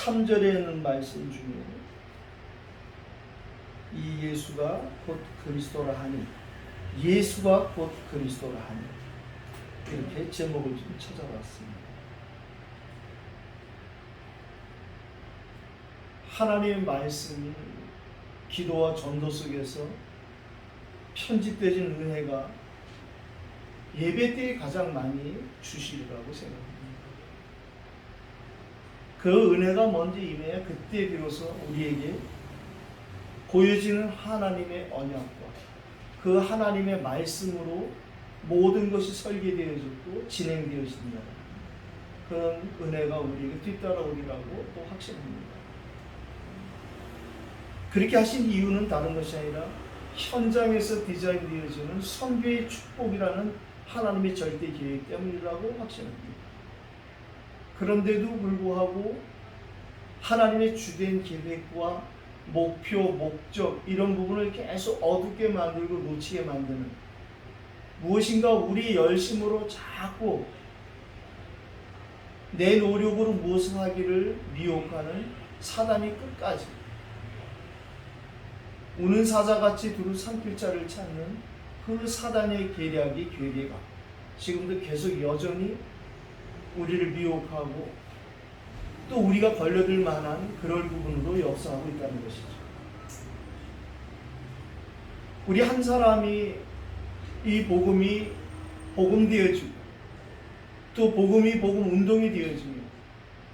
3절에는 말씀 중에 이 예수가 곧 그리스도라 하니, 예수가 곧 그리스도라 하니, 이렇게 제목을 좀 찾아봤습니다. 하나님의 말씀이 기도와 전도 속에서 편집되어진 은혜가 예배 때 가장 많이 주시리라고 생각합니다. 그 은혜가 먼저 임해야 그때 비로소 우리에게 보여지는 하나님의 언약과 그 하나님의 말씀으로 모든 것이 설계되어졌고 진행되어진다. 그런 은혜가 우리에게 뒤따라오리라고 또 확신합니다. 그렇게 하신 이유는 다른 것이 아니라 현장에서 디자인되어지는 선교의 축복이라는 하나님의 절대 계획 때문이라고 확신합니다. 그런데도 불구하고 하나님의 주된 계획과 목표, 목적 이런 부분을 계속 어둡게 만들고 놓치게 만드는, 무엇인가 우리 열심으로 자꾸 내 노력으로 무엇을 하기를 미혹하는 사단이 끝까지 우는 사자같이 두루 삼킬 자를 찾는 그 사단의 계략이 괴계가 지금도 계속 여전히 우리를 미혹하고 또 우리가 걸려들 만한 그럴 부분으로 역사하고 있다는 것이죠. 우리 한 사람이 이 복음이 복음되어지고 또 복음이 복음 운동이 되어지며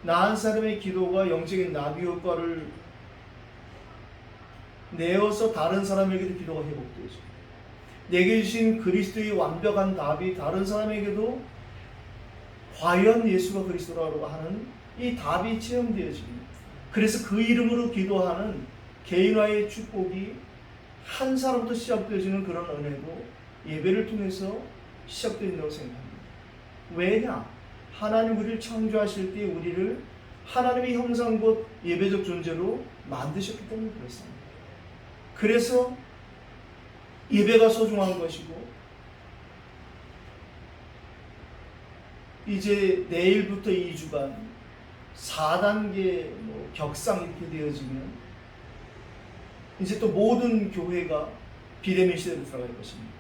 나 한 사람의 기도가 영적인 나비 효과를 내어서 다른 사람에게도 기도가 회복되어지고 내게 주신 그리스도의 완벽한 답이 다른 사람에게도 과연 예수가 그리스도라고 하는 이 답이 체험되어집니다. 그래서 그 이름으로 기도하는 개인화의 축복이 한 사람부터 시작되어지는 그런 은혜도 예배를 통해서 시작된다고 생각합니다. 왜냐? 하나님 우리를 창조하실 때 우리를 하나님의 형상 곧 예배적 존재로 만드셨기 때문에 그렇습니다. 그래서 예배가 소중한 것이고 이제 내일부터 2주간 4단계 격상 이렇게 되어지면 이제 또 모든 교회가 비대면 시대로 들어갈 것입니다.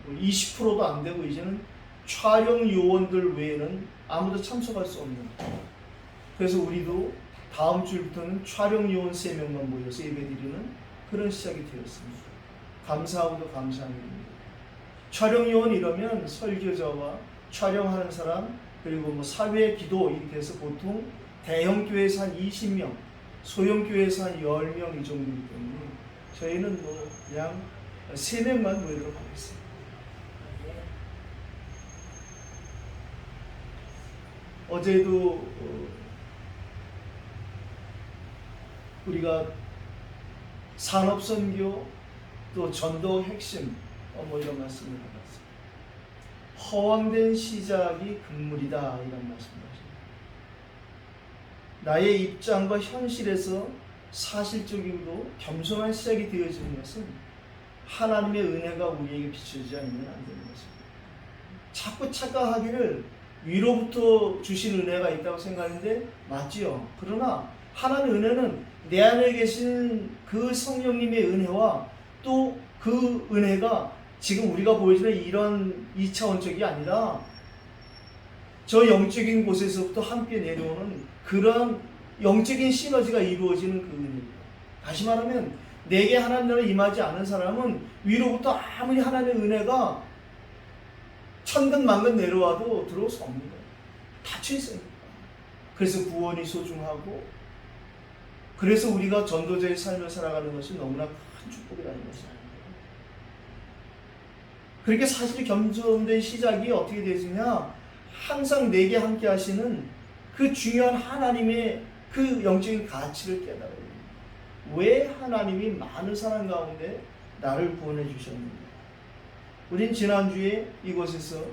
20%도 안 되고 이제는 촬영 요원들 외에는 아무도 참석할 수 없는, 그래서 우리도 다음 주부터는 촬영 요원 3명만 모여서 예배드리는 그런 시작이 되었습니다. 감사하고도 감사한 일입니다. 촬영 요원 이러면 설교자와 촬영하는 사람 그리고 사회 기도 이렇게 해서 보통 대형 교회에서 한 20명, 소형 교회에서 한 10명 이 정도이기 때문에 저희는 그냥 3명만 모이도록 하겠습니다. 어제도 우리가 산업선교 또 전도 핵심 이런 말씀을 받았습니다. 허황된 시작이 금물이다 이런 말씀을 하십니다. 나의 입장과 현실에서 사실적이고 겸손한 시작이 되어지는 것은 하나님의 은혜가 우리에게 비춰지지 않으면 안 되는 것입니다. 자꾸 착각하기를 위로부터 주신 은혜가 있다고 생각하는데 맞지요. 그러나 하나님의 은혜는 내 안에 계신 그 성령님의 은혜와 또 그 은혜가 지금 우리가 보여주는 이런 2차원적이 아니라 저 영적인 곳에서부터 함께 내려오는 그런 영적인 시너지가 이루어지는 그 은혜입니다. 다시 말하면 내게 하나님 나라 임하지 않은 사람은 위로부터 아무리 하나님의 은혜가 천근 만근 내려와도 들어올 수 없는 거예요. 닫혀 있으니까. 그래서 구원이 소중하고 그래서 우리가 전도자의 삶을 살아가는 것이 너무나 큰 축복이라는 것이에요. 그렇게 사실 겸손된 시작이 어떻게 되느냐? 항상 내게 함께 하시는 그 중요한 하나님의 그 영적인 가치를 깨달아야 됩니다. 왜 하나님이 많은 사람 가운데 나를 구원해 주셨는가? 우린 지난주에 이곳에서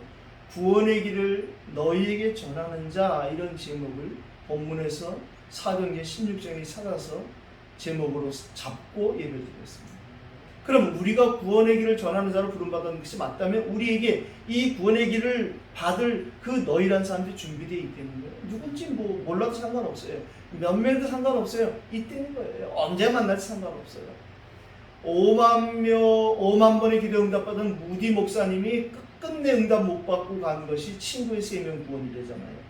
구원의 길을 너희에게 전하는 자 이런 제목을 본문에서 사도행전 16장에 찾아서 제목으로 잡고 예배를 드렸습니다. 그럼 우리가 구원의 길을 전하는 자로 부름받은 것이 맞다면 우리에게 이 구원의 길을 받을 그 너희란 사람들이 준비되어 있겠는 거예요. 누군지 뭐 몰라도 상관없어요. 몇 명도 상관없어요. 이때는 거예요. 언제 만날지 상관없어요. 5만 번의 기도 응답받은 무디 목사님이 끝끝내 응답 못 받고 간 것이 친구의 3명 구원이래잖아요.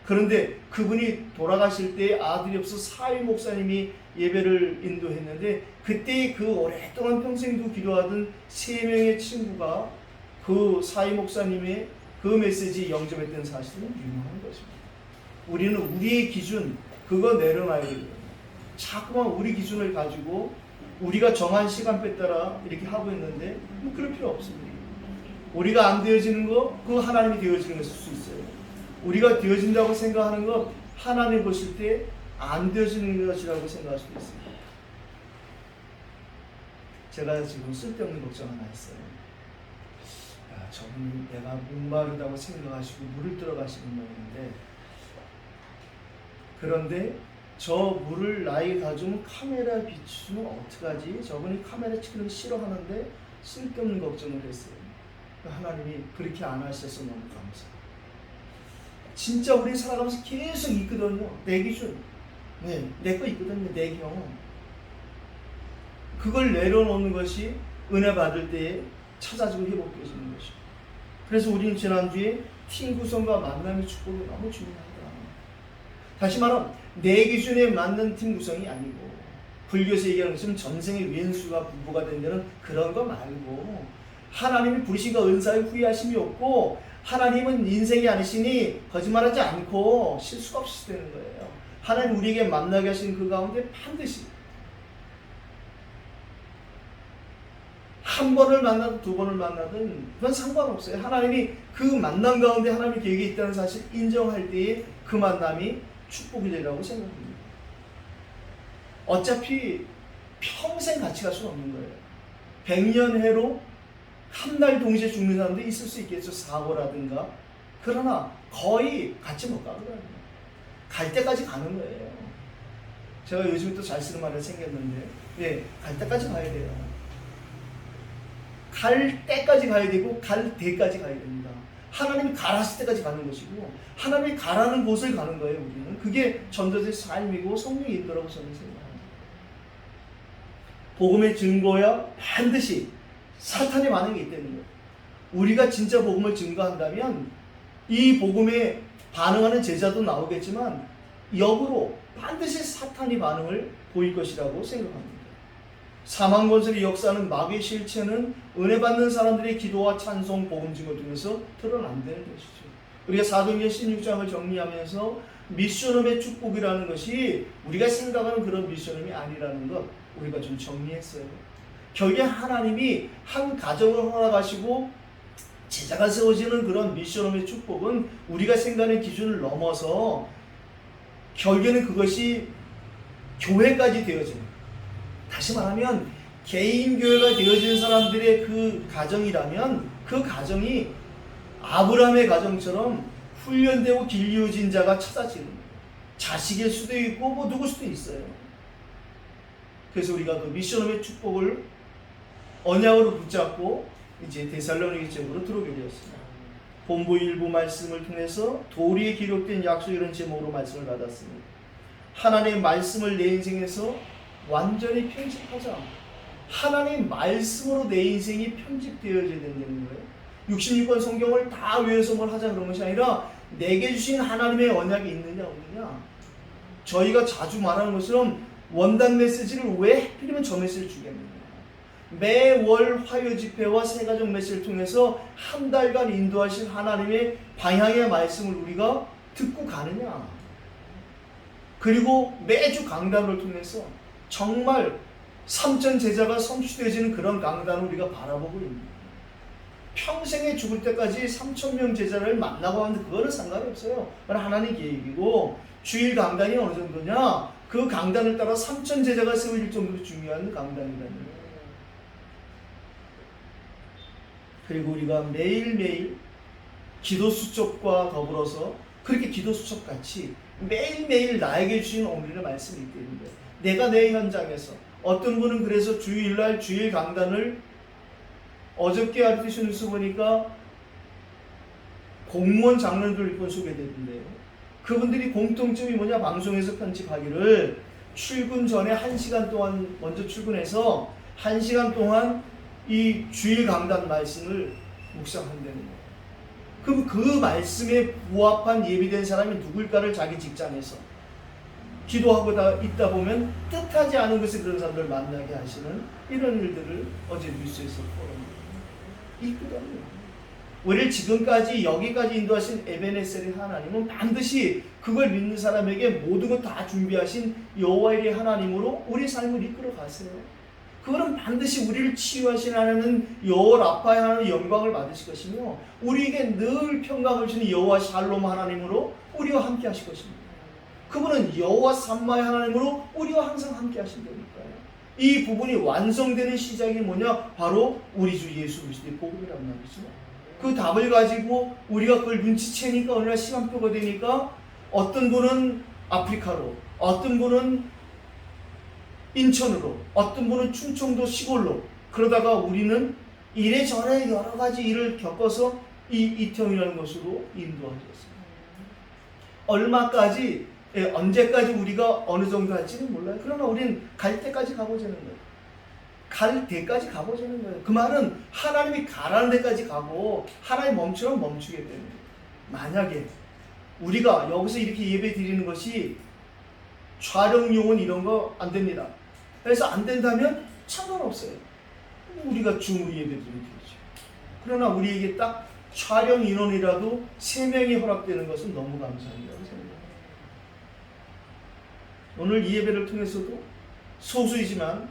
그런데 그분이 돌아가실 때 아들이 없어 사위 목사님이 예배를 인도했는데 그때 그 오랫동안 평생도 기도하던 3명의 친구가 그 사위 목사님의 그 메시지에 영접했던 사실은 유명한 것입니다. 우리는 우리의 기준 그거 내려놔야 돼요. 자꾸만 우리 기준을 가지고 우리가 정한 시간표에 따라 이렇게 하고 있는데 뭐 그럴 필요 없습니다. 우리가 안 되어지는 거 그거 하나님이 되어지는 것일 수 있어요. 우리가 되어진다고 생각하는 것 하나님 보실 때 안 되어지는 것이라고 생각할 수도 있습니다. 제가 지금 쓸데없는 걱정 하나 했어요. 야, 저분이 내가 목마르다고 생각하시고 물을 들어가시는 모양인데 그런데 저 물을 나에게 가져오면 카메라 비추면 어떡하지? 저분이 카메라 찍는 거 싫어하는데 쓸데없는 걱정을 했어요. 하나님이 그렇게 안 하셔서 너무 감사해요. 진짜 우리 살아가면서 계속 있거든요. 내 기준. 네, 내 거 있거든요. 내 경험. 그걸 내려놓는 것이 은혜 받을 때에 찾아지고 회복되어지는 것이죠. 그래서 우리는 지난주에 팀 구성과 만남의 축복이 너무 중요하다. 다시 말하면 내 기준에 맞는 팀 구성이 아니고 불교에서 얘기하는 것은 전생의 왼수가 부부가 된다는 그런 거 말고 하나님이 부르신 거 은사에 후회하심이 없고 하나님은 인생이 아니시니 거짓말하지 않고 실수가 없이 되는 거예요. 하나님 우리에게 만나게 하신 그 가운데 반드시 한 번을 만나든 두 번을 만나든 그건 상관없어요. 하나님이 그 만남 가운데 하나님의 계획이 있다는 사실 인정할 때에 그 만남이 축복이 되라고 생각합니다. 어차피 평생 같이 갈 수는 없는 거예요. 100년 해로 한 달 동시에 죽는 사람도 있을 수 있겠죠. 사고라든가. 그러나 거의 같이 못 가거든요. 갈 때까지 가는 거예요. 제가 요즘에 또 잘 쓰는 말이 생겼는데 예, 갈 때까지 가야 돼요. 갈 때까지 가야 되고 갈 때까지 가야 됩니다. 하나님이 가라실 때까지 가는 것이고 하나님이 가라는 곳을 가는 거예요. 우리는 그게 전도자의 삶이고 성령의 인도라고 저는 생각합니다. 복음의 증거야 반드시 사탄의 반응이 있다는 거예요. 우리가 진짜 복음을 증거한다면 이 복음에 반응하는 제자도 나오겠지만 역으로 반드시 사탄이 반응을 보일 것이라고 생각합니다. 사망권세의 역사는 마귀의 실체는 은혜 받는 사람들의 기도와 찬송, 복음 증거 통해서 드러난다는 것이죠. 우리가 사도행전 16장을 정리하면서 미션홈의 축복이라는 것이 우리가 생각하는 그런 미션홈이 아니라는 것 우리가 좀 정리했어요. 결국에 하나님이 한 가정을 허락하시고 제자가 세워지는 그런 미션홈의 축복은 우리가 생각하는 기준을 넘어서 결국에는 그것이 교회까지 되어집니다. 다시 말하면 개인 교회가 되어진 사람들의 그 가정이라면 그 가정이 아브라함의 가정처럼 훈련되고 길이어진 자가 찾아지는 거예요. 자식일 수도 있고 뭐 누굴 수도 있어요. 그래서 우리가 그 미션홈의 축복을 언약으로 붙잡고 이제 데살로니게 지역으로 들어오게 되었습니다. 본부 일부 말씀을 통해서 도리에 기록된 약속이라는 제목으로 말씀을 받았습니다. 하나님의 말씀을 내 인생에서 완전히 편집하자. 하나님의 말씀으로 내 인생이 편집되어져야 된다는 거예요. 66권 성경을 다 외워서 뭘 하자 그런 것이 아니라 내게 주신 하나님의 언약이 있느냐 없느냐. 저희가 자주 말하는 것처럼 원단 메시지를 왜 하필이면 저 메시지를 주겠느냐. 매월 화요 집회와 새가족 메시지를 통해서 한 달간 인도하신 하나님의 방향의 말씀을 우리가 듣고 가느냐. 그리고 매주 강단을 통해서 정말 3천 제자가 성취되어지는 그런 강단을 우리가 바라보고 있습니다. 평생에 죽을 때까지 3,000명 제자를 만나고 하는데 그거는 상관이 없어요. 그건 하나님 계획이고 주일 강단이 어느 정도냐? 그 강단을 따라 3,000 제자가 세워질 정도로 중요한 강단이라는 거예요. 그리고 우리가 매일매일 기도 수첩과 더불어서 그렇게 기도 수첩같이 매일매일 나에게 주신 오늘의 말씀이 있다는 거예요. 내가 내 현장에서 어떤 분은 그래서 주일날 주일 강단을 어저께 RTC 뉴스 보니까 공무원 장로들 몇 번 소개되던데요. 그분들이 공통점이 뭐냐, 방송에서 편집하기를 출근 전에 1시간 동안 먼저 출근해서 1시간 동안 이 주일 강단 말씀을 묵상한다는 거예요. 그럼 그 말씀에 부합한 예비된 사람이 누굴까를 자기 직장에서 기도하고 있다 보면 뜻하지 않은 것에 그런 사람들 만나게 하시는 이런 일들을 어제 뉴스에서 있거든요. 우리를 지금까지 여기까지 인도하신 에베네셀의 하나님은 반드시 그걸 믿는 사람에게 모든 것 다 준비하신 여호와의 하나님으로 우리 삶을 이끌어 가세요. 그거는 반드시 우리를 치유하신 하나님은 여호와 라파의 하나님 영광을 받으실 것이며, 우리에게 늘 평강을 주는 여호와 샬롬 하나님으로 우리와 함께 하실 것입니다. 그분은 여호와 삼마의 하나님으로 우리와 항상 함께 하신다니까요. 이 부분이 완성되는 시작이 뭐냐? 바로 우리 주 예수 그리스도의 복음이란 말이죠. 그 답을 가지고 우리가 그걸 눈치채니까 어느 날 시간표가 되니까 어떤 분은 아프리카로, 어떤 분은 인천으로, 어떤 분은 충청도 시골로, 그러다가 우리는 이래저래 여러 가지 일을 겪어서 이 이태원이라는 것으로 인도하셨습니다. 얼마까지, 언제까지 우리가 어느 정도 할지는 몰라요. 그러나 우리는 갈 때까지 가보자는 거예요. 갈 때까지 가보자는 거예요. 그 말은 하나님이 가라는 데까지 가고 하나님 멈추면 멈추게 됩니다. 만약에 우리가 여기서 이렇게 예배 드리는 것이 촬영용은 이런 거 안 됩니다. 그래서 안 된다면 상관없어요. 우리가 줌으로 예배 드리면 되죠. 그러나 우리에게 딱 촬영 인원이라도 3명이 허락되는 것은 너무 감사합니다. 오늘 이 예배를 통해서도 소수이지만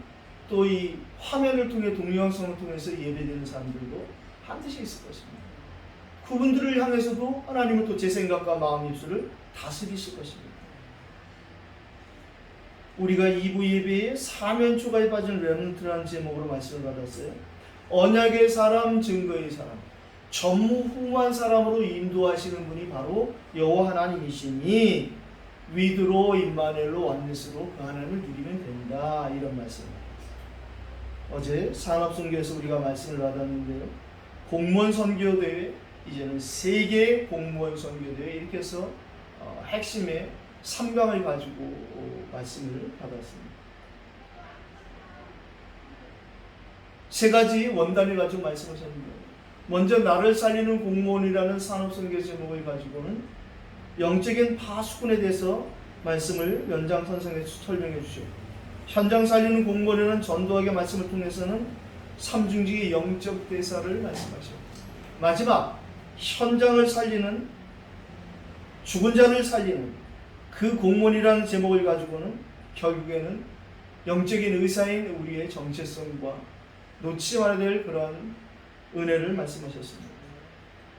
또 이 화면을 통해 동영상을 통해서 예배되는 사람들도 반드시 있을 것입니다. 그분들을 향해서도 하나님은 또 제 생각과 마음 입술을 다스리실 것입니다. 우리가 2부 예배에 사면초가에 빠진 렘넌트라는 제목으로 말씀을 받았어요. 언약의 사람, 증거의 사람, 전무후무한 사람으로 인도하시는 분이 바로 여호와 하나님이시니 위드로 임마누엘로 원네스로 그 하나님을 누리면 된다, 이런 말씀입니다. 어제 산업선교에서 우리가 말씀을 받았는데요. 공무원 선교대회, 이제는 세계 공무원 선교대회, 이렇게 해서 핵심의 3강을 가지고 말씀을 받았습니다. 3가지 원단을 가지고 말씀하셨는데, 먼저 나를 살리는 공무원이라는 산업선교 제목을 가지고는 영적인 파수꾼에 대해서 말씀을 연장선상에서 설명해 주셨고, 현장 살리는 공무원이라는 전도학의 말씀을 통해서는 삼중직의 영적 대사를 말씀하셨고, 마지막 현장을 살리는, 죽은 자를 살리는 그 공무원이라는 제목을 가지고는 결국에는 영적인 의사인 우리의 정체성과 놓치지 말아야 될 그러한 은혜를 말씀하셨습니다.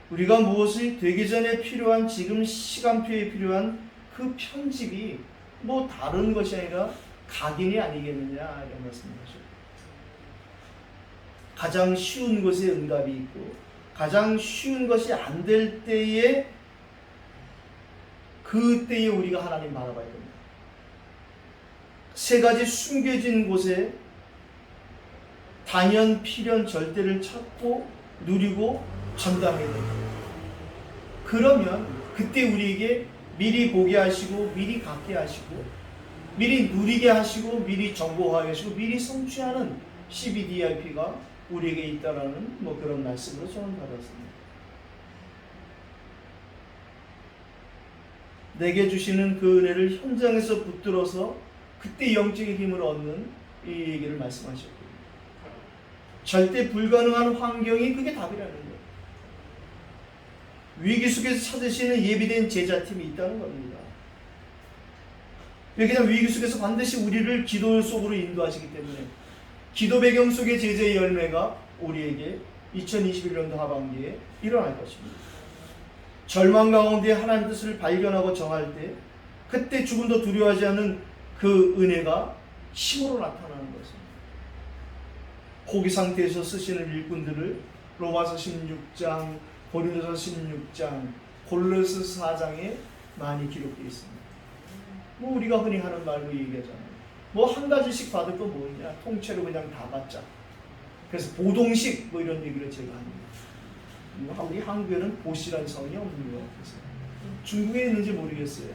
우리가 무엇이 되기 전에 필요한, 지금 시간표에 필요한 그 편집이 뭐 다른 것이 아니라 각인이 아니겠느냐, 이런 말씀하셨습니다. 가장 쉬운 것에 응답이 있고 가장 쉬운 것이 안 될 때에, 그때에 우리가 하나님 바라봐야 됩니다. 3가지 숨겨진 곳에 단연, 필연, 절대를 찾고 누리고 전담해야 됩니다. 그러면 그때 우리에게 미리 보게 하시고 미리 갖게 하시고 미리 누리게 하시고 미리 정보화하게 하시고 미리 성취하는 CBDIP가 우리에게 있다라는 그런 말씀으로 저는 받았습니다. 내게 주시는 그 은혜를 현장에서 붙들어서 그때 영적인 힘을 얻는 이 얘기를 말씀하셨거든요. 절대 불가능한 환경이 그게 답이라는 거예요. 위기 속에서 찾으시는 예비된 제자팀이 있다는 겁니다. 왜냐하면 위기 속에서 반드시 우리를 기도 속으로 인도하시기 때문에 기도 배경 속의 제자의 열매가 우리에게 2021년도 하반기에 일어날 것입니다. 절망 가운데 하나님 뜻을 발견하고 정할 때, 그때 죽음도 두려워하지 않는 그 은혜가 힘으로 나타나는 것입니다. 포기 상태에서 쓰시는 일꾼들을 로마서 16장, 고린도서 16장, 골로새 4장에 많이 기록되어 있습니다. 우리가 흔히 하는 말로 얘기하잖아요. 뭐 한 가지씩 받을 거 뭐냐? 통째로 그냥 다 받자. 그래서 보동식 뭐 이런 얘기를 제가 합니다. 우리 한국에는 보시라는 성이 없는 거예요. 그래서 중국에 있는지 모르겠어요.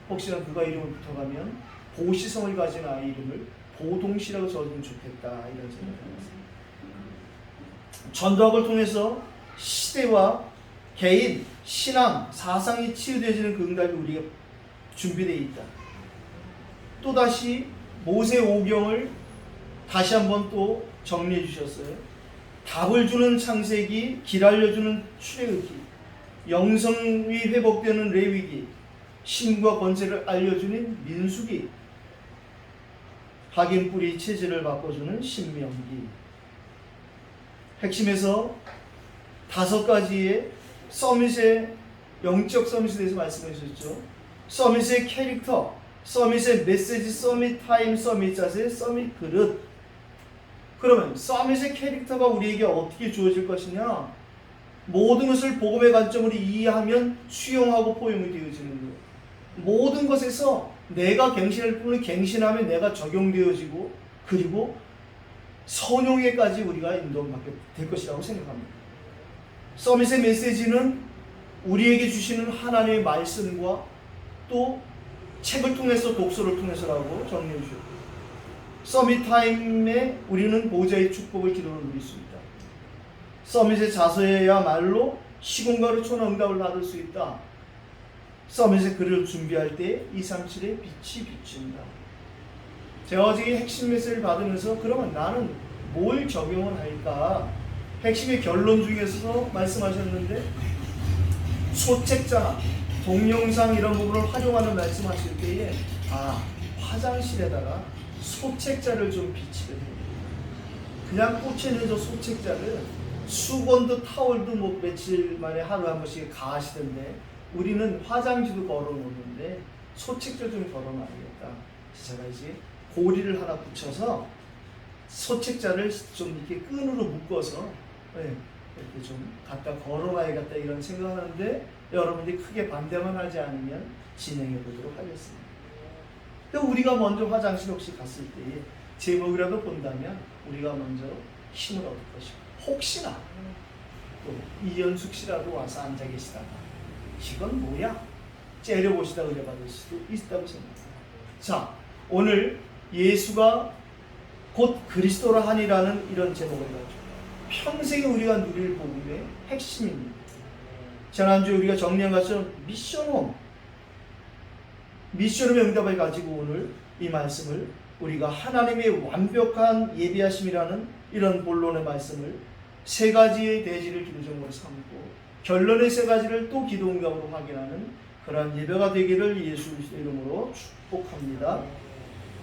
혹시나 그가 이름을 붙어가면 보시성을 가진 아이 이름을 보동시라고 적으면 좋겠다 이런 생각을 해봤어요. 전도학을 통해서 시대와 개인, 신앙, 사상이 치유되어지는 그 응답이 우리가 준비되어 있다. 또다시 모세 오경을 다시 한번 또 정리해 주셨어요. 답을 주는 창세기, 길 알려주는 출애굽기, 영성이 회복되는 레위기, 신과 권세를 알려주는 민수기, 각인 뿌리 체질을 바꿔주는 신명기. 핵심에서 5가지의 서밋의 영적 서밋에 대해서 말씀해 주셨죠. 서밋의 캐릭터, 서밋의 메시지, 서밋 타임, 서밋 자세, 서밋 그릇. 그러면 서밋의 캐릭터가 우리에게 어떻게 주어질 것이냐? 모든 것을 복음의 관점으로 이해하면 수용하고 포용이 되어지는 거예요. 모든 것에서 내가 갱신할 뿐을 갱신하면 내가 적용되어지고, 그리고 선용에까지 우리가 인도받게 될 것이라고 생각합니다. 서밋의 메시지는 우리에게 주시는 하나님의 말씀과 또 책을 통해서, 독서를 통해서라고 정리해 주셨고, 서밋 타임에 우리는 보좌의 축복을 기도로 누릴 수 있다. 서밋의 자서야말로 시공간으로 초능답을 받을 수 있다. 서밋의 글을 준비할 때 237의 빛이 비춘다. 제가 어제 핵심 메시지를 받으면서 그러면 나는 뭘 적용을 할까? 핵심의 결론 중에서 말씀하셨는데, 소책자나 동영상 이런 부분을 활용하는 말씀하실 때에 화장실에다가 소책자를 좀 비치게 됩니다. 그냥 꽂혀있는 저 소책자를 수건도 타월도 뭐 며칠 만에 하루에 한 번씩 가시던데, 우리는 화장지도 걸어놓는데 소책자 좀 걸어놔야겠다. 제가 이제 고리를 하나 붙여서 소책자를 좀 이렇게 끈으로 묶어서 이렇게 좀 갖다 걸어놔야겠다 이런 생각하는데, 여러분들이 크게 반대만 하지 않으면 진행해 보도록 하겠습니다. 우리가 먼저 화장실 혹시 갔을 때 제목이라도 본다면 우리가 먼저 힘을 얻을 것이고, 혹시나 또 이연숙 씨라도 와서 앉아 계시다가 이건 뭐야? 째려보시다 은혜 받을 수도 있다고 생각합니다. 자, 오늘 예수가 곧 그리스도라 하니라는 이런 제목을 가지고 평생에 우리가 누릴 복음의 핵심입니다. 지난주에 우리가 정리한 것처럼 미션홈의 응답을 가지고 오늘 이 말씀을 우리가 하나님의 완벽한 예비하심이라는 이런 본론의 말씀을 3가지의 대지를 기도 제목으로 삼고 결론의 3가지를 또 기도 응답으로 확인하는 그러한 예배가 되기를 예수 그리스도 이름으로 축복합니다.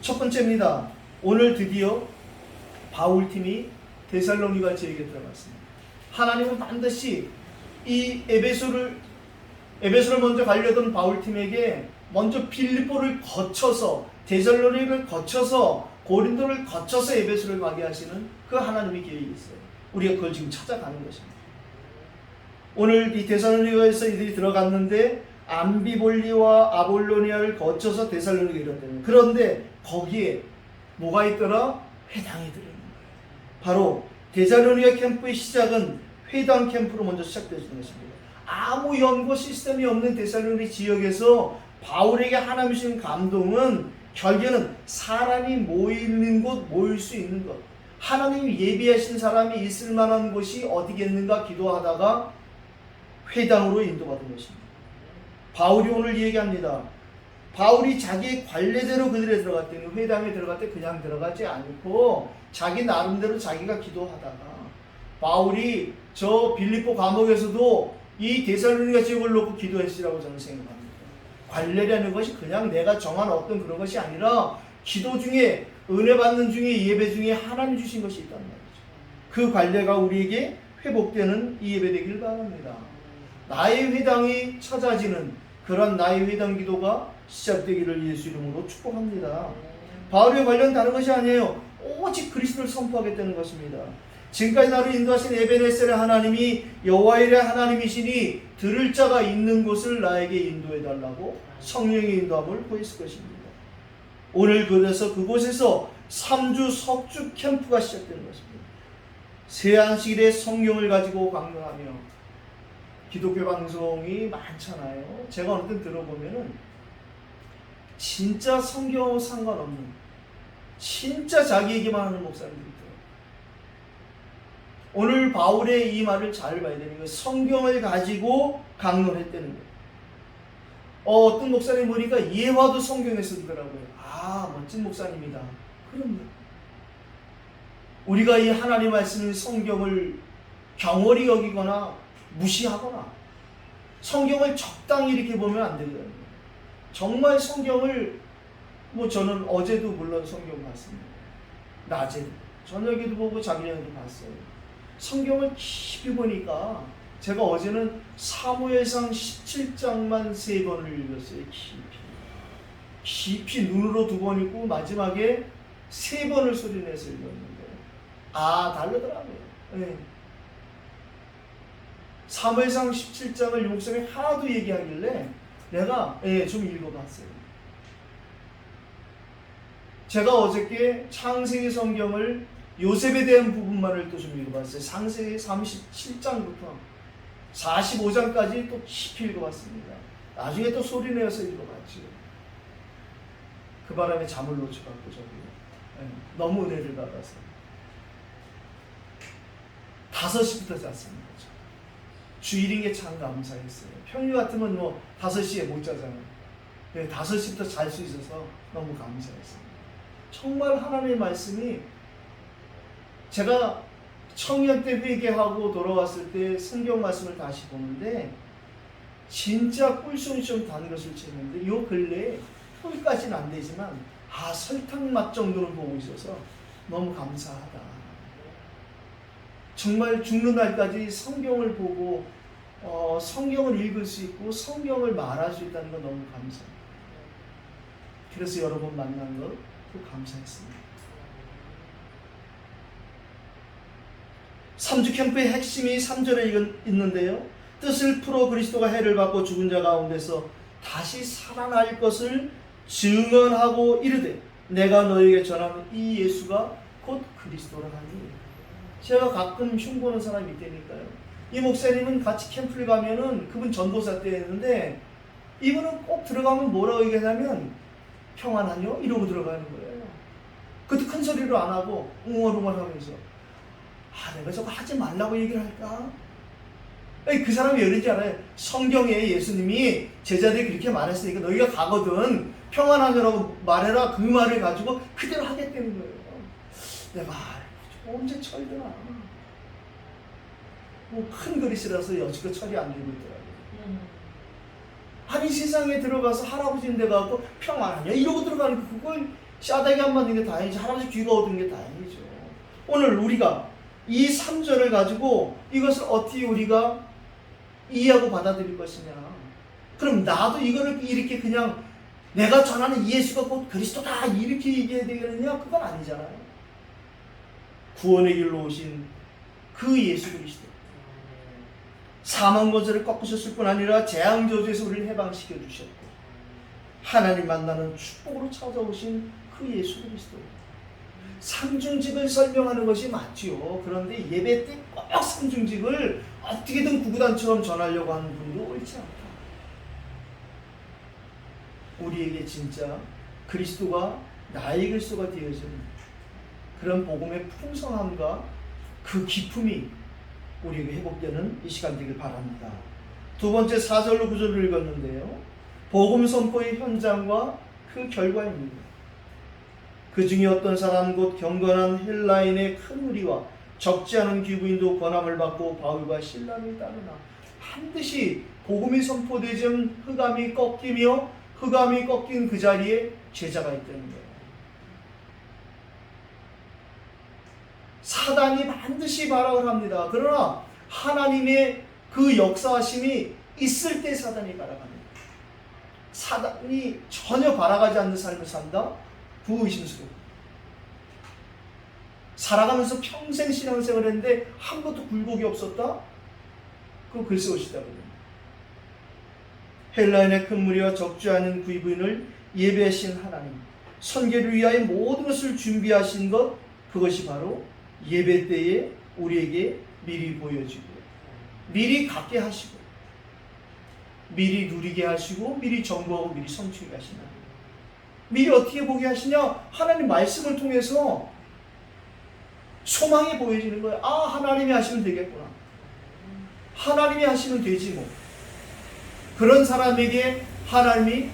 첫 번째입니다. 오늘 드디어 바울팀이 데살로니가 지역에 들어갔습니다. 하나님은 반드시 이 에베소를 먼저 가려던 바울팀에게 먼저 빌립보를 거쳐서 데살로니가를 거쳐서 고린도를 거쳐서 에베소를 가게 하시는 그 하나님의 계획이 있어요. 우리가 그걸 지금 찾아가는 것입니다. 오늘 이 데살로니가에서 이들이 들어갔는데 암비볼리와 아볼로니아를 거쳐서 데살로니가에 이르렀다는 거예요. 그런데 거기에 뭐가 있더라? 회당이 들어있는 거예요. 바로 데살로니가 캠프의 시작은 회당 캠프로 먼저 시작되는 것입니다. 아무 연구 시스템이 없는 데살로니가 지역에서 바울에게 하나님 주신 감동은 결국에는 사람이 모이는 곳, 모일 수 있는 것, 하나님이 예비하신 사람이 있을 만한 곳이 어디겠는가 기도하다가 회당으로 인도받은 것입니다. 바울이 오늘 얘기합니다. 바울이 자기의 관례대로 그들에 들어갔더니 회당에 들어갈 때 그냥 들어가지 않고 자기 나름대로 자기가 기도하다가 바울이 저 빌립보 감옥에서도 이 데살로니가 지역을 놓고 기도했으라고 저는 생각합니다. 관례라는 것이 그냥 내가 정한 어떤 그런 것이 아니라 기도 중에 은혜 받는 중에 예배 중에 하나님 주신 것이 있단 말이죠. 그 관례가 우리에게 회복되는 이 예배 되길 바랍니다. 나의 회당이 찾아지는 그런 나의 회당 기도가 시작되기를 예수 이름으로 축복합니다. 바울의 관련 다른 것이 아니에요. 오직 그리스도를 선포하겠다는 것입니다. 지금까지 나를 인도하신 에베네셀의 하나님이 여호와일의 하나님이시니 들을 자가 있는 곳을 나에게 인도해달라고 성령의 인도함을 구했을 것입니다. 오늘 그곳에서 3주 석주 캠프가 시작되는 것입니다. 새안식일에 성경을 가지고 강론하며 기독교 방송이 많잖아요. 제가 어느 때 들어보면은 진짜 성경하고 상관없는 진짜 자기 얘기만 하는 목사님들이 있더라고요. 오늘 바울의 이 말을 잘 봐야 되는 거예요. 성경을 가지고 강론했다는 거예요. 어떤 목사님 보니까 예화도 성경에서 쓰더라고요. 아, 멋진 목사님이다. 그럼요. 우리가 이 하나님 말씀 성경을 경홀히 여기거나 무시하거나 성경을 적당히 이렇게 보면 안 되거든요. 정말 성경을 저는 어제도 물론 성경 봤습니다. 낮에도 저녁에도 보고 자기네도 봤어요. 성경을 깊이 보니까 제가 어제는 사무엘상 17장만 3번을 읽었어요. 깊이 눈으로 2번 읽고 마지막에 3번을 소리내서 읽었는데 다르더라고요. 네. 사무엘상 17장을 목사님이 하도 얘기하길래 내가 좀 읽어봤어요. 제가 어저께 창세기 성경을 요셉에 대한 부분만을 또 좀 읽어봤어요. 창세기 37장부터 45장까지 또 깊이 읽어봤습니다. 나중에 또 소리내어서 읽어봤죠. 그 바람에 잠을 놓쳐갖고 너무 은혜를 받아서 5시부터 잤습니다. 주일인 게 참 감사했어요. 평일 같으면 5시에 못 자잖아요. 5시부터 잘 수 있어서 너무 감사했습니다. 정말 하나님의 말씀이 제가 청년 때 회개하고 돌아왔을 때 성경 말씀을 다시 보는데 진짜 꿀송이 좀 단 것을 찾는데 요 근래에 꿀까지는 안 되지만 설탕 맛 정도는 보고 있어서 너무 감사하다. 정말 죽는 날까지 성경을 보고 성경을 읽을 수 있고 성경을 말할 수 있다는 건 너무 감사합니다. 그래서 여러분 만난 것 감사했습니다. 3주 캠프의 핵심이 3절에 있는데요. 뜻을 풀어 그리스도가 해를 받고 죽은 자 가운데서 다시 살아날 것을 증언하고 이르되 내가 너에게 전하는 이 예수가 곧 그리스도라 하니. 제가 가끔 흉보는 사람이 있다니까요. 이 목사님은 같이 캠프를 가면은 그분 전도사 때 했는데 이분은 꼭 들어가면 뭐라고 얘기하냐면 평안하뇨? 이러고 들어가는 거예요. 그것도 큰 소리로 안 하고 웅얼웅얼 하면서 내가 저거 하지 말라고 얘기를 할까? 그 사람이 왜 이런지 알아요? 성경에 예수님이 제자들이 그렇게 말했으니까 너희가 가거든 평안하냐라고 말해라. 그 말을 가지고 그대로 하겠다는 거예요. 내가 언제 철드나 큰 그릇이라서 여지껏 처리 안 되고 있더라고요. 아니 세상에 들어가서 할아버지인데 가고 평안하냐 이러고 들어가니까 그걸 싸대기 안 맞는 게 다행이지. 할아버지 귀가 얻은 게 다행이죠. 오늘 우리가 이 3절을 가지고 이것을 어떻게 우리가 이해하고 받아들일 것이냐. 그럼 나도 이거를 이렇게 그냥 내가 전하는 예수가 곧 그리스도다 이렇게 얘기해야 되겠느냐? 그건 아니잖아요. 구원의 길로 오신 그 예수 그리스도, 사망 권세를 꺾으셨을 뿐 아니라 재앙 저주에서 우리를 해방시켜 주셨고 하나님 만나는 축복으로 찾아오신 그 예수 그리스도. 삼중직을 설명하는 것이 맞지요. 그런데 예배 때 꼭 삼중직을 어떻게든 구구단처럼 전하려고 하는 분도 옳지 않다. 우리에게 진짜 그리스도가 나의 그리스도가 되어지는 그런 복음의 풍성함과 그 기품이 우리에게 회복되는 이 시간 되길 바랍니다. 두 번째 4절로 9절을 읽었는데요. 복음 선포의 현장과 그 결과입니다. 그 중에 어떤 사람 곧 경건한 헬라인의 큰 무리와 적지 않은 귀부인도 권함을 받고 바울과 실랑이 따르나. 반드시 복음이 선포되면 흑암이 꺾이며 흑암이 꺾인 그 자리에 제자가 있다는 거예요. 사단이 반드시 발악을 합니다. 그러나 하나님의 그 역사하심이 있을 때 사단이 발악합니다. 사단이 전혀 발악하지 않는 삶을 산다? 부의심스러워. 살아가면서 평생 신앙생활을 했는데 한 번도 굴곡이 없었다? 그거 글쎄오시다거든요. 헬라인의 큰 무리와 적지 않은 귀부인을 예배하신 하나님, 선교를 위하여 모든 것을 준비하신 것, 그것이 바로 예배 때에 우리에게 미리 보여주고 미리 갖게 하시고 미리 누리게 하시고 미리 정보하고 미리 성취하게 하신다. 미리 어떻게 보게 하시냐? 하나님 말씀을 통해서 소망이 보여지는 거예요. 아, 하나님이 하시면 되겠구나. 하나님이 하시면 되지 뭐. 그런 사람에게 하나님이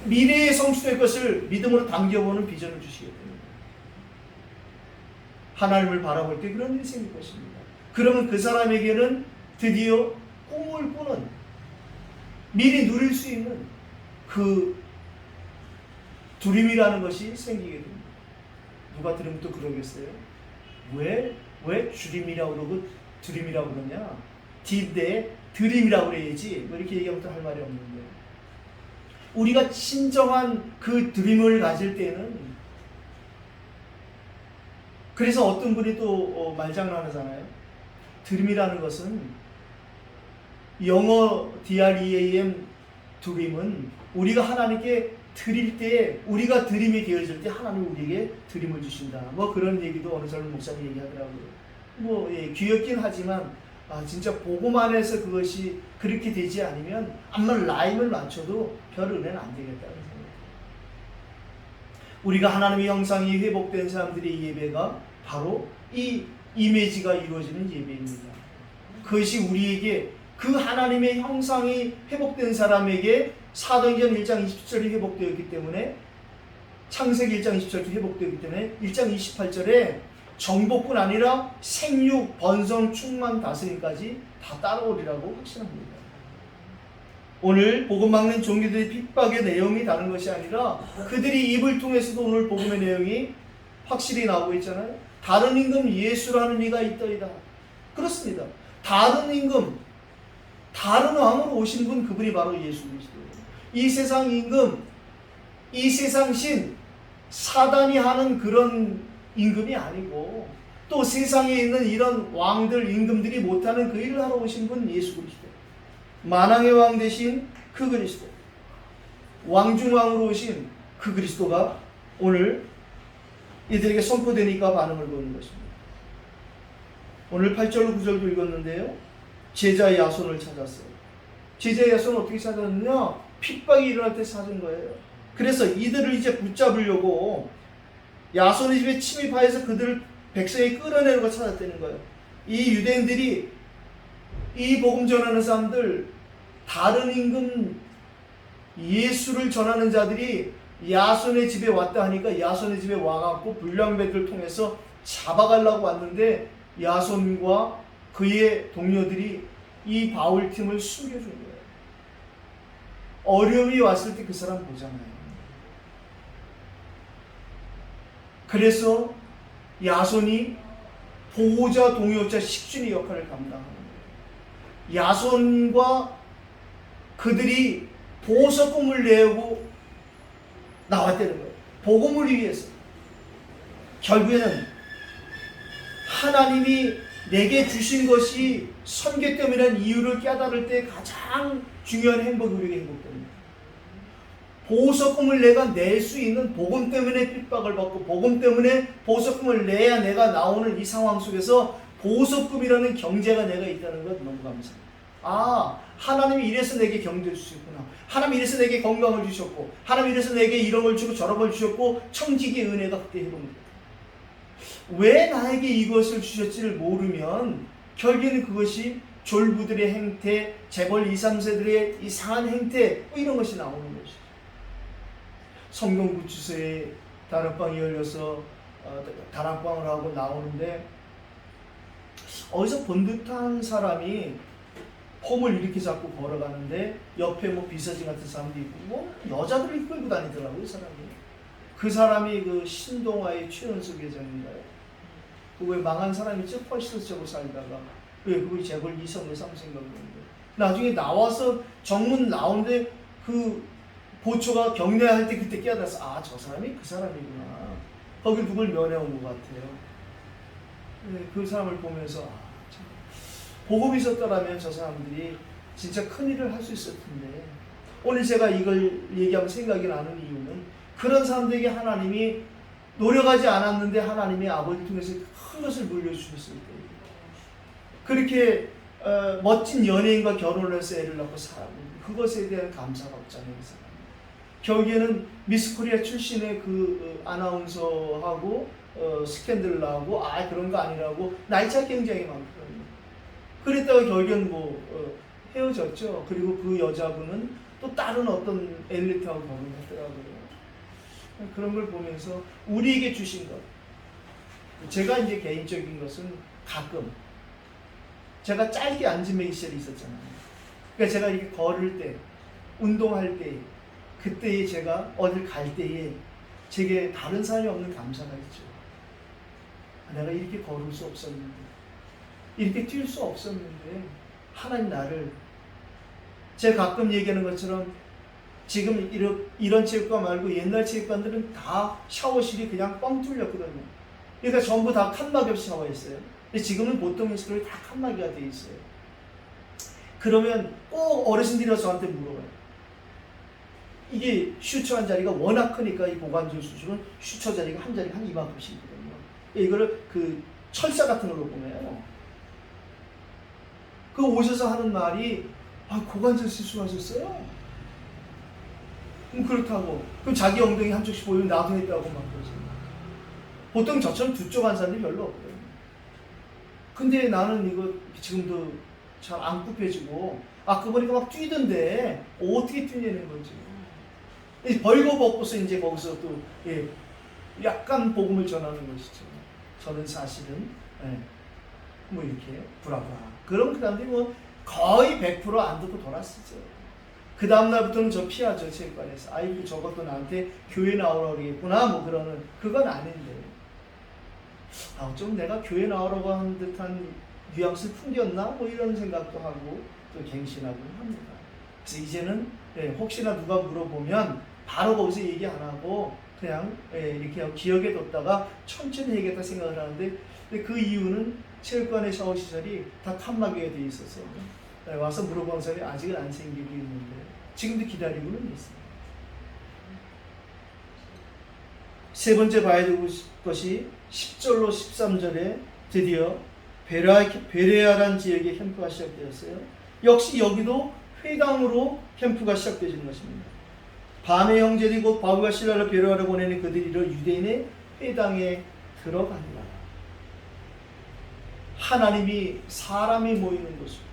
미래에 성취될 것을 믿음으로 당겨보는 비전을 주시게 됩니다. 하나님을 바라볼 때 그런 일이 생길 것입니다. 그러면 그 사람에게는 드디어 꿈을 꾸는, 미리 누릴 수 있는 그 두림이라는 것이 생기게 됩니다. 누가 들으면 또 그러겠어요? 왜 주림이라고 그러고 두림이라고 그러냐? 디인데 드림이라고 그래야지. 뭐 이렇게 얘기하면 또 할 말이 없는데, 우리가 진정한 그 드림을 가질 때는, 그래서 어떤 분이 또 말장난하잖아요. 드림이라는 것은 영어 DREAM 드림은 우리가 하나님께 드릴 때, 우리가 드림이 되어질 때 하나님 우리에게 드림을 주신다. 뭐 그런 얘기도 어느 젊은 목사님 얘기하더라고요. 뭐 귀엽긴 하지만 진짜 복음 안에서 그것이 그렇게 되지 않으면 아마 라임을 맞춰도 별 은혜는 안 되겠다는 생각입니다. 우리가 하나님의 형상이 회복된 사람들의 예배가 바로 이 이미지가 이루어지는 예배입니다. 그것이 우리에게 그 하나님의 형상이 회복된 사람에게 사도행전 1장 20절이 회복되었기 때문에, 창세기 1장 20절이 회복되었기 때문에 1장 28절에 정복뿐 아니라 생육, 번성, 충만, 다스림까지 다 따라오리라고 확신합니다. 오늘 복음 막는 종교들의 핍박의 내용이 다른 것이 아니라 그들이 입을 통해서도 오늘 복음의 내용이 확실히 나오고 있잖아요. 다른 임금 예수라는 이가 있더이다. 그렇습니다. 다른 임금, 다른 왕으로 오신 분, 그분이 바로 예수 그리스도예요. 이 세상 임금, 이 세상 신, 사단이 하는 그런 임금이 아니고, 또 세상에 있는 이런 왕들, 임금들이 못하는 그 일을 하러 오신 분 예수 그리스도. 만왕의 왕 대신 그 그리스도, 왕중왕으로 오신 그 그리스도가 오늘 이들에게 선포되니까 반응을 보이는 것입니다. 오늘 8절로 9절도 읽었는데요. 제자 야손을 찾았어요. 제자 야손은 어떻게 찾았느냐? 핍박이 일어날 때 찾은 거예요. 그래서 이들을 이제 붙잡으려고 야손의 집에 침입하여서 그들을 백성에 끌어내려고 찾았다는 거예요. 이 유대인들이, 이 복음 전하는 사람들, 다른 임금 예수를 전하는 자들이 야손의 집에 왔다 하니까 야손의 집에 와갖고 불량배들을 통해서 잡아가려고 왔는데, 야손과 그의 동료들이 이 바울팀을 숨겨준 거예요. 어려움이 왔을 때 그 사람 보잖아요. 그래서 야손이 보호자, 동요자, 식준의 역할을 감당하는 거예요. 야손과 그들이 보석금을 내고 나왔다는 거예요. 복음을 위해서. 결국에는 하나님이 내게 주신 것이 선교 때문이라는 이유를 깨달을 때 가장 중요한 행복이 우리에게 행복됩니다. 보석금을 내가 낼 수 있는, 복음 때문에 핍박을 받고 복음 때문에 보석금을 내야 내가 나오는 이 상황 속에서 보석금이라는 경제가 내가 있다는 것 너무 감사합니다. 하나님이 이래서 내게 경제를 주셨구나. 하나님이 이래서 내게 건강을 주셨고, 하나님이 이래서 내게 이런 걸 주고 저런 걸 주셨고, 청지기의 은혜가 그때 회복됩니다. 왜 나에게 이것을 주셨지를 모르면 결국에는 그것이 졸부들의 행태, 재벌 2, 3세들의 이상한 행태, 뭐 이런 것이 나오는 것이죠. 성경구치소에 다락방이 열려서 다락방을 하고 나오는데, 어디서 본 듯한 사람이 폼을 이렇게 잡고 걸어가는데 옆에 뭐 비서진 같은 사람도 있고, 뭐 여자들을 끌고 다니더라고요, 사람이. 그 사람이 그 신동아의 최연석 회장인가요? 그 왜 망한 사람이 있죠? 펄시스적으로 살다가. 왜 그분이 재벌 2성의 3세인가 그러는데, 나중에 나와서 정문 나오는데 그 보초가 경례할 때 그때 깨달았어. 저 사람이 그 사람이구나. 거기 누굴 면회온 것 같아요. 그 사람을 보면서 참, 복음이 있었더라면 저 사람들이 진짜 큰 일을 할 수 있을 텐데. 오늘 제가 이걸 얘기하면 생각이 나는 이유가, 그런 사람들에게 하나님이 노력하지 않았는데 하나님이 아버지를 통해서 큰 것을 물려주셨을 때 그렇게 멋진 연예인과 결혼을 해서 애를 낳고 살아고 그것에 대한 감사가 없잖아요. 결국에는 미스 코리아 출신의 그 아나운서하고 스캔들 나오고 그런 거 아니라고 나이차 굉장히 많거든요. 그랬다가 결국엔 헤어졌죠. 그리고 그 여자분은 또 다른 어떤 엘리트하고 결혼했더라고요. 그런 걸 보면서 우리에게 주신 것, 제가 이제 개인적인 것은 가끔 제가 짧게 앉은 시절이 있었잖아요. 그러니까 제가 이렇게 걸을 때, 운동할 때, 그때에 제가 어딜 갈 때에 제게 다른 사람이 없는 감사가 있죠. 내가 이렇게 걸을 수 없었는데, 이렇게 뛸 수 없었는데 하나님 나를, 제가 가끔 얘기하는 것처럼 지금 이런 체육관 말고 옛날 체육관들은 다 샤워실이 그냥 뻥 뚫렸거든요. 그러니까 전부 다 칸막이 없이 샤워했어요. 근데 지금은 보통 시설이 다 칸막이가 돼 있어요. 그러면 꼭 어르신들이 저한테 물어봐요. 이게 슈처 한 자리가 워낙 크니까 이 고관절 수술은 슈처 자리가 한 자리가 한 이만큼씩이거든요. 이거를 그 철사 같은 걸로 보면 그 오셔서 하는 말이 고관절 수술하셨어요? 그렇다고. 그럼 자기 엉덩이 한쪽씩 보이면 나도 했다고 막 그러지. 보통 저처럼 두 쪽 한 사람이 별로 없거든요. 근데 나는 이거 지금도 잘 안 굽혀지고 아까 보니까 막 뛰던데 어떻게 뛰냐는 거지. 벌거벗고서 이제 거기서 또 약간 복음을 전하는 것이죠. 저는 사실은 이렇게 브라브라 그런 사람들이 거의 100% 안 듣고 돌았었죠. 그 다음날부터는 저 피하죠. 체육관에서. 아이고 저것도 나한테 교회 나오라고 그러겠구나 그러는 그건 아닌데 좀 내가 교회 나오라고 하는 듯한 뉘앙스를 풍겼나 이런 생각도 하고 또 갱신하고 합니다. 그래서 이제는 혹시나 누가 물어보면 바로 거기서 얘기 안 하고 그냥 이렇게 기억에 뒀다가 천천히 얘기했다 생각을 하는데 그 이유는 체육관의 샤워 시설이 다 칸막이가 돼 있어서 와서 물어보는 사람이 아직은 안 생기고 있는데 지금도 기다리고는 있습니다. 세 번째 봐야 될 것이 10절로 13절에 드디어 베레아란 지역의 캠프가 시작되었어요. 역시 여기도 회당으로 캠프가 시작되는 것입니다. 밤에 형제들이 곧 바울과 실라를 베레아로 보내는 그들이 이를 유대인의 회당에 들어간다. 하나님이 사람이 모이는 곳이고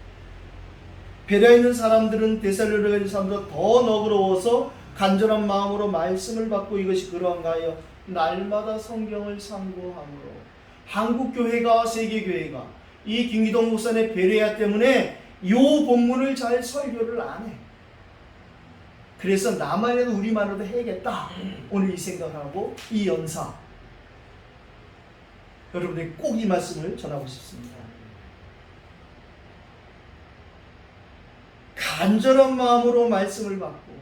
베레아에 있는 사람들은 데살로니가에 있는 사람보다 더 너그러워서 간절한 마음으로 말씀을 받고 이것이 그러한가 하여 날마다 성경을 상고함으로 한국 교회가 세계 교회가 이 김기동 목사의 베레아 때문에 이 본문을 잘 설교를 안 해. 그래서 나만이라도 우리만으로도 해야겠다. 오늘 이 생각하고 이 연사 여러분들이 꼭 이 말씀을 전하고 싶습니다. 간절한 마음으로 말씀을 받고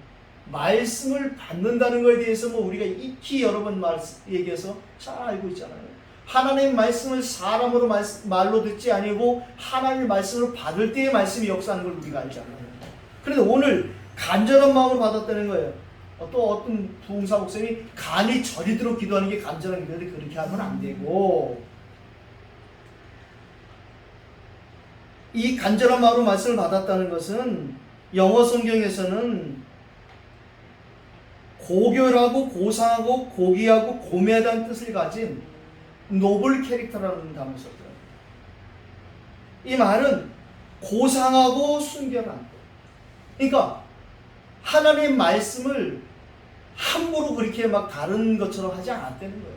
말씀을 받는다는 것에 대해서 우리가 익히 여러 번 얘기해서 잘 알고 있잖아요. 하나님의 말씀을 사람으로 말로 듣지 아니고 하나님의 말씀을 받을 때의 말씀이 역사하는 걸 우리가 알잖아요. 그런데 오늘 간절한 마음으로 받았다는 거예요. 또 어떤 부흥사 목사님이 간이 저리도록 기도하는 게 간절한 기도인데 그렇게 하면 안 되고 이 간절한 마음으로 말씀을 받았다는 것은 영어 성경에서는 고결하고 고상하고 고귀하고 고매하다는 뜻을 가진 노블 캐릭터라는 단어를 썼더라고요. 이 말은 고상하고 순결한, 그러니까 하나님의 말씀을 함부로 그렇게 막 다른 것처럼 하지 않았다는 거예요.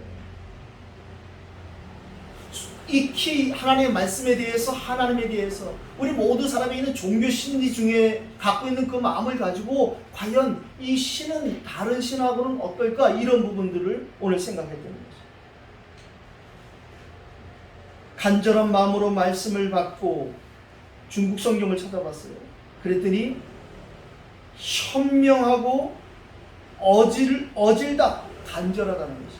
익히 하나님의 말씀에 대해서 하나님에 대해서 우리 모두 사람이 있는 종교 심리 중에 갖고 있는 그 마음을 가지고 과연 이 신은 다른 신하고는 어떨까 이런 부분들을 오늘 생각했다는 거죠. 간절한 마음으로 말씀을 받고 중국 성경을 찾아봤어요. 그랬더니 현명하고 어질다 간절하다는 거죠.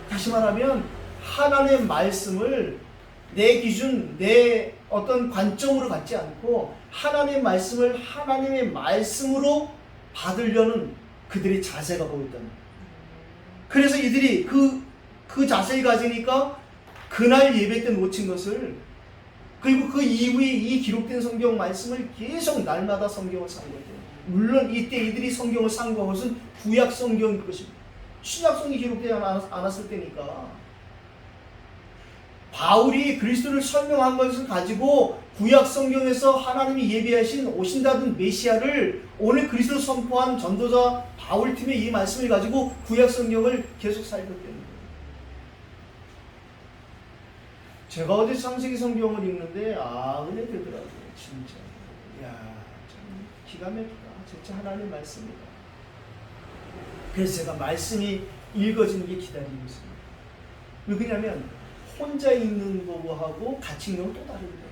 다시 말하면 하나님의 말씀을 내 기준, 내 어떤 관점으로 갖지 않고 하나님의 말씀을 하나님의 말씀으로 받으려는 그들의 자세가 보였다는 거예요. 그래서 이들이 그 자세를 가지니까 그날 예배 때 놓친 것을, 그리고 그 이후에 이 기록된 성경 말씀을 계속 날마다 성경을 산 거죠. 물론 이때 이들이 성경을 산 것은 구약 성경일 것입니다. 신약 성경이 기록되지 않았을 때니까. 바울이 그리스도를 설명한 것을 가지고 구약 성경에서 하나님이 예비하신 오신다던 메시아를 오늘 그리스도를 선포한 전도자 바울팀의 이 말씀을 가지고 구약 성경을 계속 살폈다는 거예요. 제가 어제 창세기 성경을 읽는데 은혜 되더라고요. 진짜. 야, 참 기가 막히다. 진짜 하나님 말씀이다. 그래서 제가 말씀이 읽어지는 게 기다리고 있습니다. 왜 그러냐면 혼자 읽는 거하고 같이 읽는 건 또 다릅니다.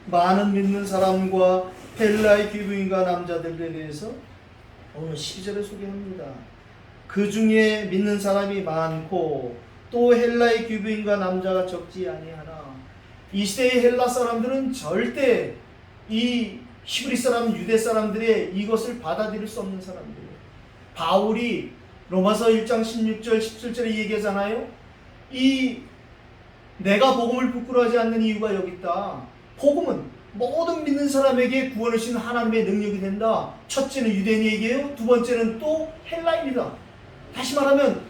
많은 믿는 사람과 헬라의 귀부인과 남자들에 대해서 오늘 12절에 소개합니다. 그 중에 믿는 사람이 많고 또 헬라의 귀부인과 남자가 적지 아니하나. 이 시대의 헬라 사람들은 절대 이 히브리 사람, 유대 사람들의 이것을 받아들일 수 없는 사람들이에요. 바울이 로마서 1장 16절 17절에 얘기하잖아요. 내가 복음을 부끄러워하지 않는 이유가 여기 있다. 복음은 모든 믿는 사람에게 구원을 주신 하나님의 능력이 된다. 첫째는 유대인에게요. 두 번째는 또 헬라인이다. 다시 말하면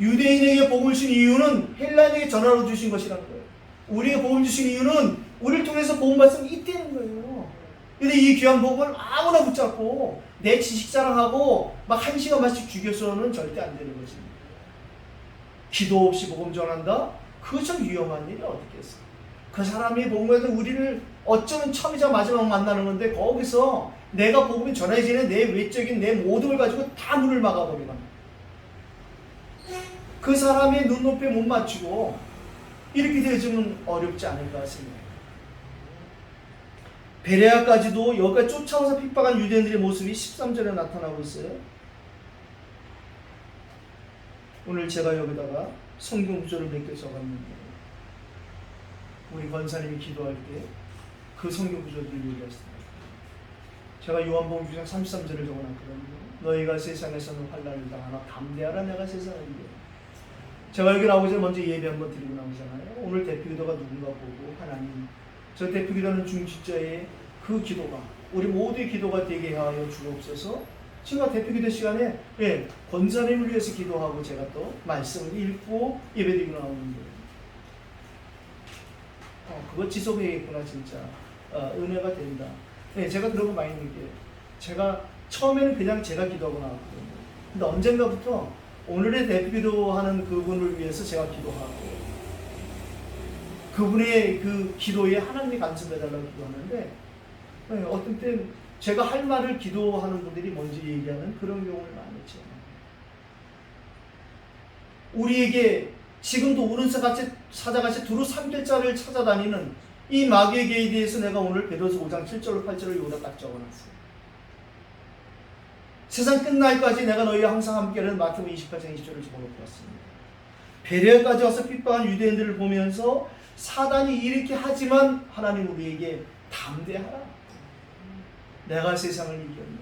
유대인에게 복음을 주신 이유는 헬라인에게 전하러 주신 것이라는 거예요. 우리에게 복음을 주신 이유는 우리를 통해서 복음 말씀이 있다는 거예요. 근데 이 귀한 복음을 아무나 붙잡고 내 지식 자랑하고 막 1시간만씩 죽여서는 절대 안 되는 것입니다. 기도 없이 복음 전한다? 그거 참 위험한 일이 어떻겠어. 그 사람이 복음에서 우리를 어쩌면 처음이자 마지막 만나는 건데 거기서 내가 복음이 전해지기 전에 내 외적인 내 모든 걸 가지고 다 문을 막아버리면 그 사람의 눈높이에 못 맞추고 이렇게 되어지면 어렵지 않을까 생각합니다. 베레아까지도 여기까지 쫓아와서 핍박한 유대인들의 모습이 13절에 나타나고 있어요. 오늘 제가 여기다가 성경 구절을 몇 개 적었는데 우리 권사님이 기도할 때 그 성경 구절들을 얘기했습니다. 제가 요한복음 6장 33절을 적어놨거든요. 너희가 세상에서는 환난을 당하나 담대하라 내가 세상을 이겨. 제가 여기 나오기 전에 먼저 예배 한번 드리고 나오잖아요. 오늘 대표기도가 누군가 보고 하나님 저 대표기도는 중직자의 그 기도가 우리 모두의 기도가 되게 하여 주옵소서. 제가 대표기도 시간에 권사님을 위해서 기도하고 제가 또 말씀을 읽고 예배드리고 나오는 거예요. 그거 지속해야겠구나 진짜. 은혜가 된다. 제가 그런 거 많이 느껴요. 제가 처음에는 그냥 제가 기도하고 나왔거든요. 근데 언젠가부터 오늘의 대표기도하는 그분을 위해서 제가 기도하고 그분의 그 기도에 하나님이 간섭해달라고 기도하는데 어떤 때 제가 할 말을 기도하는 분들이 먼저 얘기하는 그런 경우를 많이 있죠. 우리에게 지금도 오른사같이 사자같이 두루 삼킬 자를 찾아다니는 이 마귀에게 대해서 내가 오늘 베드로서 5장 7절로 8절을 여기다 딱 적어놨어요. 세상 끝날까지 내가 너희와 항상 함께하는 마태복음 28장 20절을 적어놓고 왔습니다. 베레아까지 와서 핍박한 유대인들을 보면서 사단이 이렇게 하지만 하나님 우리에게 담대하라. 내가 세상을 이겼네.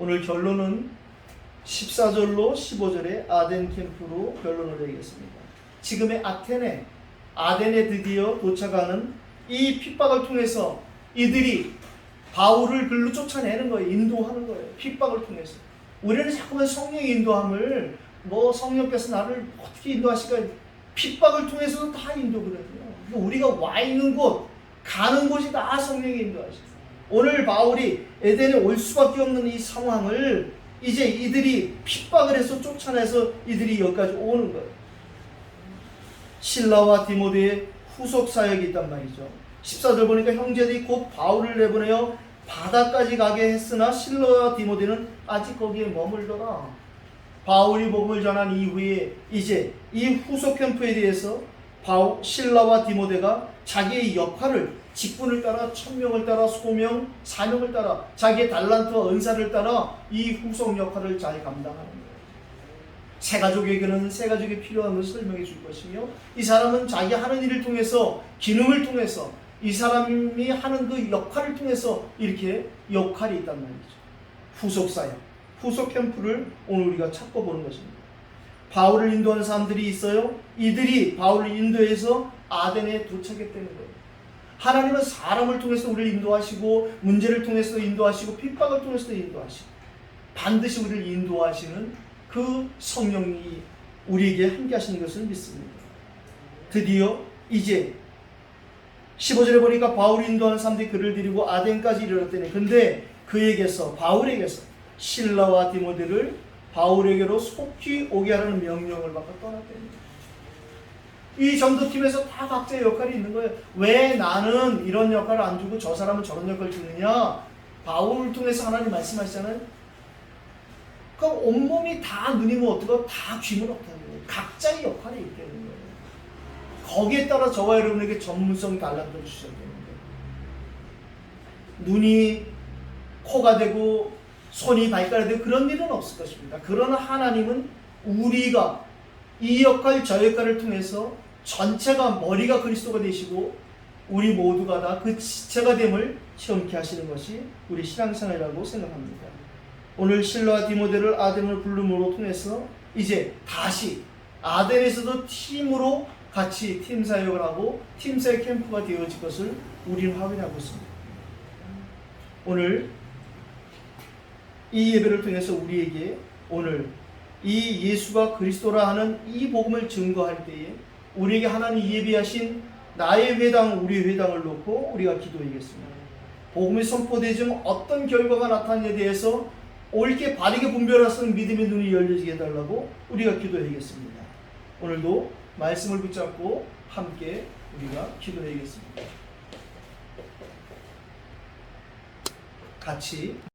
오늘 결론은 14절로 15절의 아덴 캠프로 결론을 내리겠습니다. 지금의 아덴에 드디어 도착하는 이 핍박을 통해서 이들이 바울을 글로 쫓아내는 거예요. 인도하는 거예요. 핍박을 통해서. 우리는 자꾸만 성령의 인도함을 성령께서 나를 어떻게 인도하실까? 핍박을 통해서도 다 인도거든요. 우리가 와 있는 곳, 가는 곳이 다 성령의 인도하시죠. 오늘 바울이 에덴에 올 수밖에 없는 이 상황을 이제 이들이 핍박을 해서 쫓아내서 이들이 여기까지 오는 거예요. 실라와 디모데의 후속 사역이 있단 말이죠. 14절 보니까 형제들이 곧 바울을 내보내어 바다까지 가게 했으나 실라와 디모데는 아직 거기에 머물더라. 바울이 복음을 전한 이후에 이제 이 후속 캠프에 대해서 실라와 디모데가 자기의 역할을 직분을 따라 천명을 따라 소명, 사명을 따라 자기의 달란트와 은사를 따라 이 후속 역할을 잘 감당하는 거예요. 새 가족에게는 새 가족이 필요한 것을 설명해 줄 것이며 이 사람은 자기 하는 일을 통해서 기능을 통해서 이 사람이 하는 그 역할을 통해서 이렇게 역할이 있단 말이죠. 후속사역, 후속 캠프를 오늘 우리가 찾고 보는 것입니다. 바울을 인도하는 사람들이 있어요. 이들이 바울을 인도해서 아덴에 도착했다는 거예요. 하나님은 사람을 통해서 우리를 인도하시고 문제를 통해서 인도하시고 핍박을 통해서 인도하시고 반드시 우리를 인도하시는 그 성령이 우리에게 함께 하시는 것을 믿습니다. 드디어 이제 15절에 보니까 바울이 인도하는 사람들이 그를 데리고 아덴까지 이르렀더니 근데 그에게서 바울에게서 실라와 디모데를 바울에게로 속히 오게 하라는 명령을 받고 떠났답니다. 이 전도팀에서 다 각자의 역할이 있는 거예요. 왜 나는 이런 역할을 안 주고 저 사람은 저런 역할을 주느냐? 바울을 통해서 하나님 말씀하시잖아요. 그럼 온몸이 다 눈이면 어떡하고 다 귀면 어떡하는 거예요. 각자의 역할이 있다는 거예요. 거기에 따라 저와 여러분에게 전문성 달란트를 주셔야 되는 거예요. 눈이 코가 되고 손이 발가락이 되고 그런 일은 없을 것입니다. 그러나 하나님은 우리가 이 역할 저 역할을 통해서 전체가 머리가 그리스도가 되시고 우리 모두가 다 그 지체가 됨을 체험케 하시는 것이 우리 신앙생활이라고 생각합니다. 오늘 실라와 디모데를 아덴을 부름으로 통해서 이제 다시 아덴에서도 팀으로 같이 팀 사역을 하고 팀 사역 캠프가 되어질 것을 우리는 확인하고 있습니다. 오늘 이 예배를 통해서 우리에게 오늘 이 예수가 그리스도라 하는 이 복음을 증거할 때에 우리에게 하나님 예비하신 나의 회당, 우리의 회당을 놓고 우리가 기도하겠습니다. 복음이 선포되지만 어떤 결과가 나타나는에 대해서 옳게 바르게 분별하는 믿음의 눈이 열려지게 해달라고 우리가 기도하겠습니다. 오늘도 말씀을 붙잡고 함께 우리가 기도하겠습니다. 같이